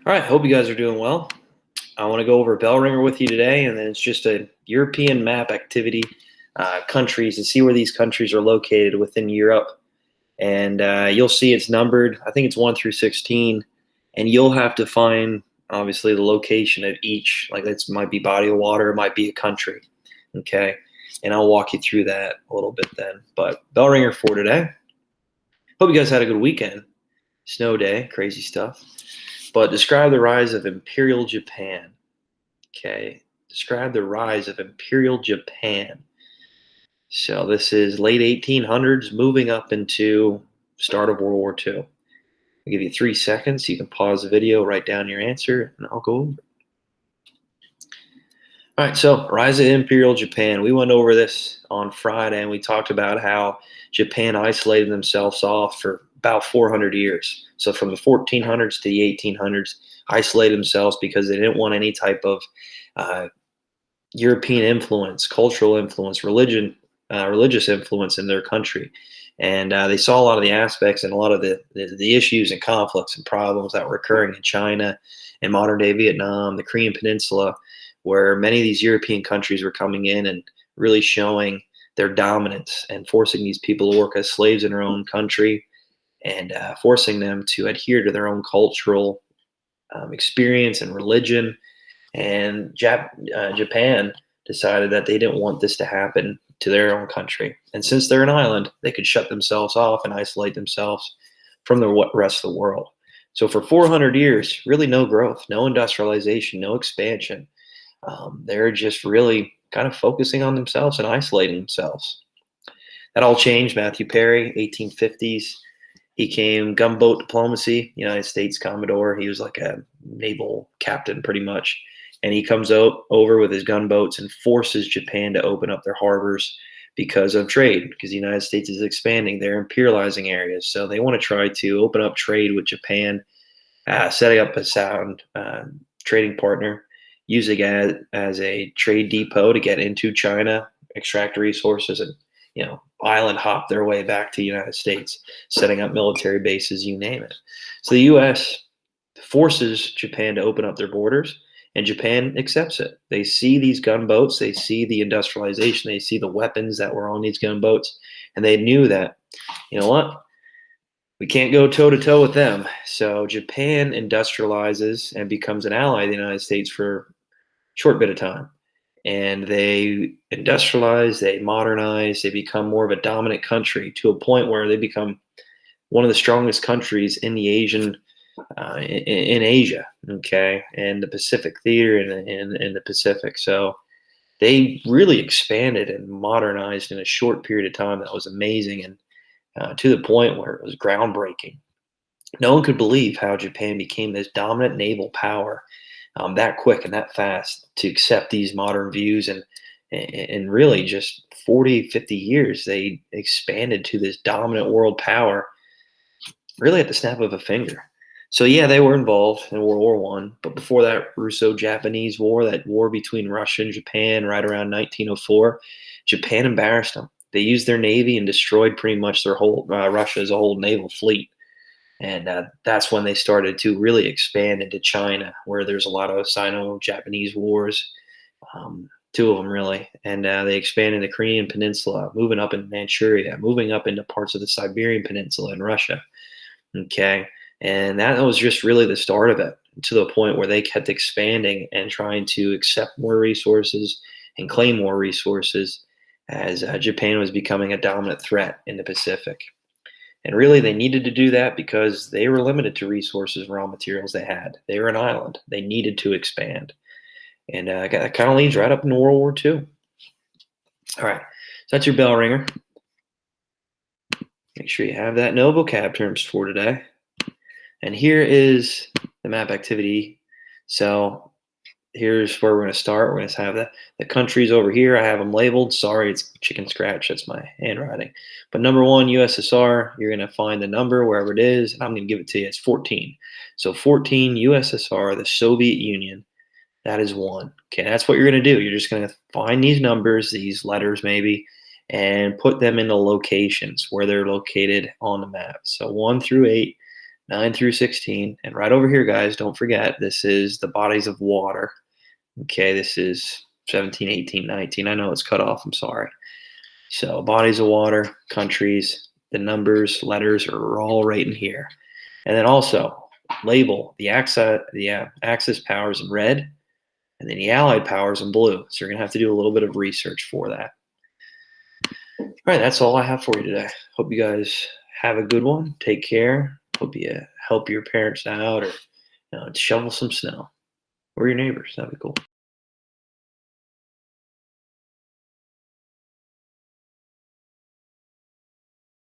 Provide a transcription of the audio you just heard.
All right, hope you guys are doing well. I want to go over Bell Ringer with you today, and then it's just a European map activity, countries, and see where these countries are located within Europe. And you'll see it's numbered. I think it's 1 through 16, and you'll have to find obviously the location of each. Like it might be body of water, it might be a country. Okay, and I'll walk you through that a little bit then. But Bell Ringer for today. Hope you guys had a good weekend. Snow day, crazy stuff. But describe the rise of Imperial Japan. Okay, describe the rise of Imperial Japan. So this is late 1800s, moving up into start of World War II. I'll give you 3 seconds. You can pause the video, write down your answer, and I'll go over it. All right, so rise of Imperial Japan. We went over this on Friday, and we talked about how Japan isolated themselves off for about 400 years. So from the 1400s to the 1800s, isolated themselves because they didn't want any type of European influence, cultural influence, religious influence in their country. And they saw a lot of the aspects and a lot of the issues and conflicts and problems that were occurring in China and modern day Vietnam, the Korean Peninsula, where many of these European countries were coming in and really showing their dominance and forcing these people to work as slaves in their own country and forcing them to adhere to their own cultural experience and religion. And Japan decided that they didn't want this to happen to their own country. And since they're an island, they could shut themselves off and isolate themselves from the rest of the world. So for 400 years, really no growth, no industrialization, no expansion. They're just really kind of focusing on themselves and isolating themselves. That all changed. Matthew Perry, 1850s. He came gunboat diplomacy, United States Commodore. He was like a naval captain pretty much. And he comes over with his gunboats and forces Japan to open up their harbors because of trade, because the United States is expanding. They're imperializing areas. So they want to try to open up trade with Japan, setting up a sound trading partner, using it as a trade depot to get into China, extract resources, and island hop their way back to the United States, setting up military bases, you name it. So the U.S. forces Japan to open up their borders, and Japan accepts it. They see these gunboats, they see the industrialization, they see the weapons that were on these gunboats, and they knew that, you know what, we can't go toe-to-toe with them. So Japan industrializes and becomes an ally of the United States for a short bit of time. And they industrialize, they modernize, they become more of a dominant country to a point where they become one of the strongest countries in the Asian, in Asia, okay, and the Pacific theater in the Pacific. So they really expanded and modernized in a short period of time. That was amazing, and to the point where it was groundbreaking. No one could believe how Japan became this dominant naval power that quick and that fast to accept these modern views, and really just 40, 50 years, they expanded to this dominant world power really at the snap of a finger. So yeah, they were involved in World War One, but before that Russo-Japanese War, that war between Russia and Japan right around 1904, Japan embarrassed them. They used their navy and destroyed pretty much their whole Russia's whole naval fleet. And that's when they started to really expand into China, where there's a lot of Sino-Japanese wars, 2 of them really. And they expanded the Korean Peninsula, moving up into Manchuria, moving up into parts of the Siberian Peninsula in Russia. Okay. And that was just really the start of it, to the point where they kept expanding and trying to accept more resources and claim more resources as Japan was becoming a dominant threat in the Pacific. And really, they needed to do that because they were limited to resources and raw materials they had. They were an island. They needed to expand. And that kind of leads right up into World War II. All right, so that's your bell ringer. Make sure you have that. No vocab terms for today. And here is the map activity. So here's where we're going to start. We're going to have the countries over here. I have them labeled. Sorry, it's chicken scratch. That's my handwriting. But number 1, USSR, you're going to find the number wherever it is, and I'm going to give it to you. It's 14. So 14, USSR, the Soviet Union, that is 1. Okay, that's what you're going to do. You're just going to find these numbers, these letters maybe, and put them in the locations where they're located on the map. So 1 through 8, 9 through 16. And right over here, guys, don't forget, this is the bodies of water. Okay, this is 17, 18, 19. I know it's cut off. I'm sorry. So bodies of water, countries, the numbers, letters are all right in here. And then also label the Axis powers in red and then the Allied powers in blue. So you're going to have to do a little bit of research for that. All right, that's all I have for you today. Hope you guys have a good one. Take care. Hope you help your parents out or shovel some snow or your neighbors. That'd be cool.